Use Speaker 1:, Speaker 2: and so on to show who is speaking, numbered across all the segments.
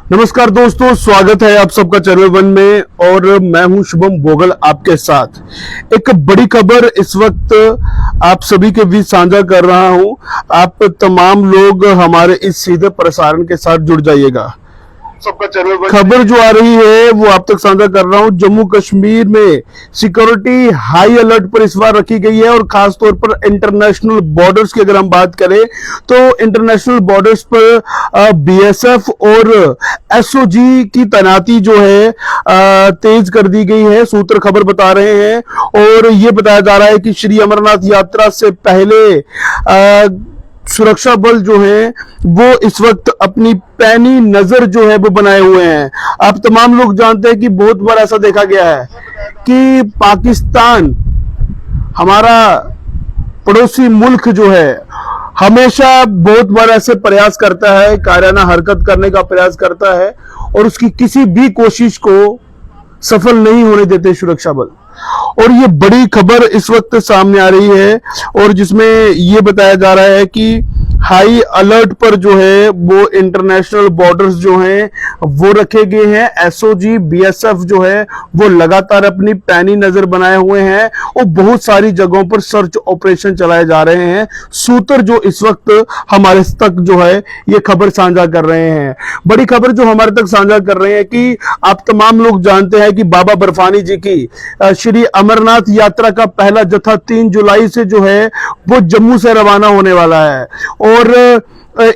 Speaker 1: नमस्कार दोस्तों, स्वागत है आप सबका चैनल वन में। और मैं हूं शुभम भोगल आपके साथ। एक बड़ी खबर इस वक्त आप सभी के बीच साझा कर रहा हूं। आप तमाम लोग हमारे इस सीधे प्रसारण के साथ जुड़ जाइएगा। सबका चैनल खबर जो आ रही है वो आप तक साझा कर रहा हूं। जम्मू कश्मीर में सिक्योरिटी हाई अलर्ट पर इस बार रखी गई है और खास तौर पर इंटरनेशनल बॉर्डर्स की अगर हम बात करें तो इंटरनेशनल बॉर्डर्स पर बीएसएफ और एसओजी की तैनाती जो है तेज कर दी गई है, सूत्र खबर बता रहे हैं। और ये बताया जा रहा है कि श्री अमरनाथ यात्रा से पहले सुरक्षा बल जो है वो इस वक्त अपनी पैनी नजर जो है वो बनाए हुए हैं। आप तमाम लोग जानते हैं कि बहुत बार ऐसा देखा गया है कि पाकिस्तान हमारा पड़ोसी मुल्क जो है हमेशा बहुत बार ऐसे प्रयास करता है, कायराना हरकत करने का प्रयास करता है और उसकी किसी भी कोशिश को सफल नहीं होने देते सुरक्षा बल। और ये बड़ी खबर इस वक्त सामने आ रही है और जिसमें ये बताया जा रहा है कि हाई अलर्ट पर जो है वो इंटरनेशनल बॉर्डर्स जो हैं वो रखे गए हैं। एसओजी बीएसएफ जो है वो लगातार अपनी पैनी नजर बनाए हुए हैं और बहुत सारी जगहों पर सर्च ऑपरेशन चलाए जा रहे हैं। सूत्र जो इस वक्त हमारे तक जो है ये खबर साझा कर रहे हैं। बड़ी खबर जो हमारे तक साझा कर रहे हैं कि आप तमाम लोग जानते हैं कि बाबा बर्फानी जी की श्री अमरनाथ यात्रा का पहला जत्था 3 जुलाई से जो है वो जम्मू से रवाना होने वाला है। और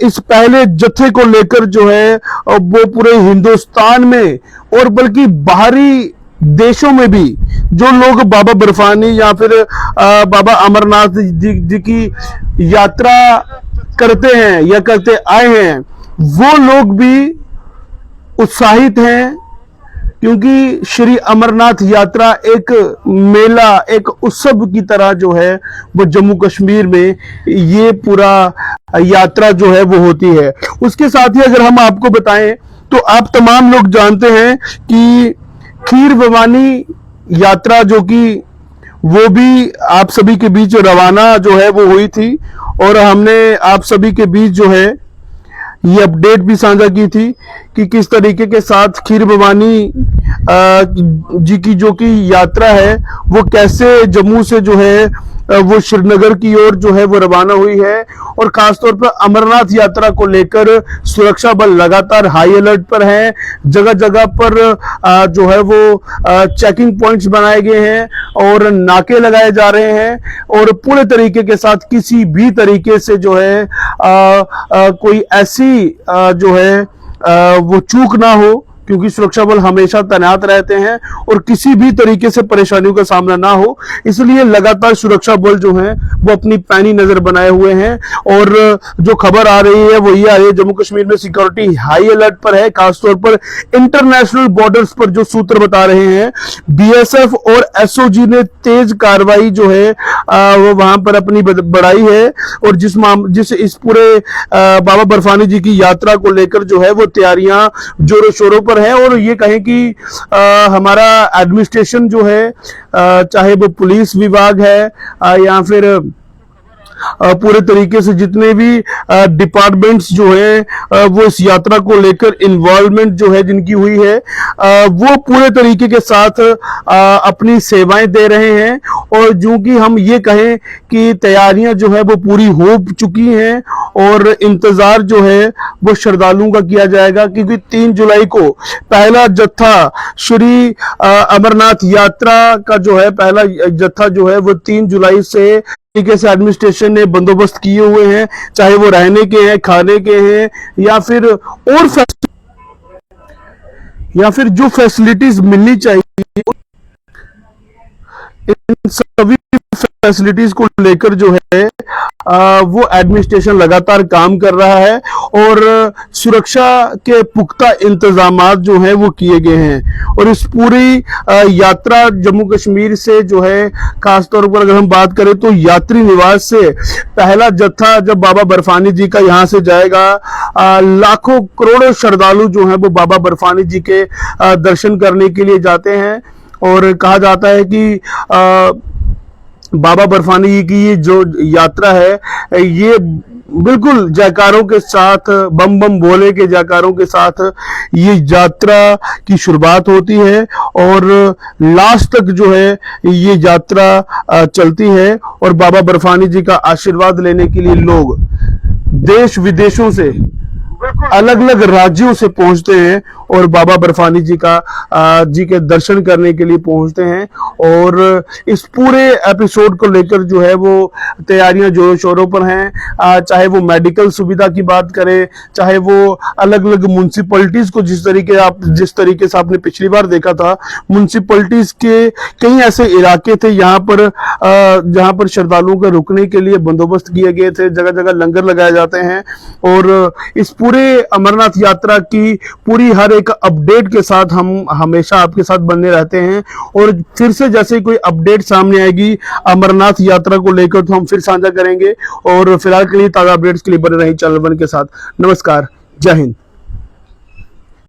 Speaker 1: इस पहले जत्थे को लेकर जो है वो पूरे हिंदुस्तान में और बल्कि बाहरी देशों में भी जो लोग बाबा बर्फानी या फिर बाबा अमरनाथ जी की यात्रा करते हैं या करते आए हैं वो लोग भी उत्साहित हैं, क्योंकि श्री अमरनाथ यात्रा एक मेला, एक उत्सव की तरह जो है वो जम्मू कश्मीर में ये पूरा यात्रा जो है वो होती है। उसके साथ ही अगर हम आपको बताएं तो आप तमाम लोग जानते हैं कि खीर भवानी यात्रा जो कि वो भी आप सभी के बीच रवाना जो है वो हुई थी और हमने आप सभी के बीच जो है ये अपडेट भी साझा की थी कि किस तरीके के साथ खीर भवानी जी की जो कि यात्रा है वो कैसे जम्मू से जो है वो श्रीनगर की ओर जो है वो रवाना हुई है। और खासतौर पर अमरनाथ यात्रा को लेकर सुरक्षा बल लगातार हाई अलर्ट पर है। जगह जगह पर जो है वो चेकिंग पॉइंट्स बनाए गए हैं और नाके लगाए जा रहे हैं और पूरे तरीके के साथ किसी भी तरीके से जो है कोई ऐसी जो है वो चूक ना हो, क्योंकि सुरक्षा बल हमेशा तैनात रहते हैं और किसी भी तरीके से परेशानियों का सामना ना हो, इसलिए लगातार सुरक्षा बल जो हैं वो अपनी पैनी नजर बनाए हुए हैं। और जो खबर आ रही है वो ये आ रही है जम्मू कश्मीर में सिक्योरिटी हाई अलर्ट पर है। खासतौर पर इंटरनेशनल बॉर्डर्स पर जो सूत्र बता रहे हैं बीएसएफ और एसओजी ने तेज कार्रवाई जो है वो वहां पर अपनी बढ़ाई है और जिस इस पूरे बाबा बर्फानी जी की यात्रा को लेकर जो है वो तैयारियां जोरों शोरों पर है। और ये कहें कि हमारा एडमिनिस्ट्रेशन जो है चाहे वो पुलिस विभाग है या फिर पूरे तरीके से जितने भी डिपार्टमेंट्स जो है वो इस यात्रा को लेकर इन्वॉल्वमेंट जो है जिनकी हुई है वो पूरे तरीके के साथ अपनी सेवाएं दे रहे हैं। और जो कि हम ये कहें कि तैयारियां जो है वो पूरी हो चुकी हैं और इंतजार जो है वो श्रद्धालुओं का किया जाएगा, क्योंकि 3 जुलाई को पहला जत्था श्री अमरनाथ यात्रा का जो है पहला जत्था जो है वो 3 जुलाई से तरीके से एडमिनिस्ट्रेशन ने बंदोबस्त किए हुए हैं, चाहे वो रहने के हैं, खाने के हैं या फिर जो फैसिलिटीज मिलनी चाहिए इन सभी फैसिलिटीज को लेकर जो है वो एडमिनिस्ट्रेशन लगातार काम कर रहा है और सुरक्षा के पुख्ता इंतजामात जो हैं वो किए गए हैं। और इस पूरी यात्रा जम्मू कश्मीर से जो है खासतौर पर अगर हम बात करें तो यात्री निवास से पहला जत्था जब बाबा बर्फानी जी का यहाँ से जाएगा, लाखों करोड़ों श्रद्धालु जो हैं वो बाबा बर्फानी जी के दर्शन करने के लिए जाते हैं। और कहा जाता है कि बाबा बर्फानी की ये जो यात्रा है ये बिल्कुल जयकारों के साथ, बम बम भोले के जयकारों के साथ ये यात्रा की शुरुआत होती है और लास्ट तक जो है ये यात्रा चलती है। और बाबा बर्फानी जी का आशीर्वाद लेने के लिए लोग देश विदेशों से, अलग अलग राज्यों से पहुंचते हैं और बाबा बर्फानी जी के दर्शन करने के लिए पहुंचते हैं। और इस पूरे एपिसोड को लेकर जो है वो तैयारियां जोरों शोरों पर हैं। चाहे वो मेडिकल सुविधा की बात करें, चाहे वो अलग अलग म्युनिसिपैलिटीज को जिस तरीके से आपने पिछली बार देखा था, म्युनिसिपैलिटीज के कई ऐसे इलाके थे जहां पर श्रद्धालुओं के रुकने के लिए बंदोबस्त किए गए थे, जगह जगह लंगर लगाए जाते हैं। और इस पूरे अमरनाथ यात्रा की पूरी हर एक अपडेट के साथ हम हमेशा आपके साथ बने रहते हैं। और फिर से जैसे कोई अपडेट सामने आएगी अमरनाथ यात्रा को लेकर तो हम फिर साझा करेंगे। और फिलहाल के लिए ताजा अपडेट्स के लिए बने रहें चैनल वन के साथ। नमस्कार, जय हिंद।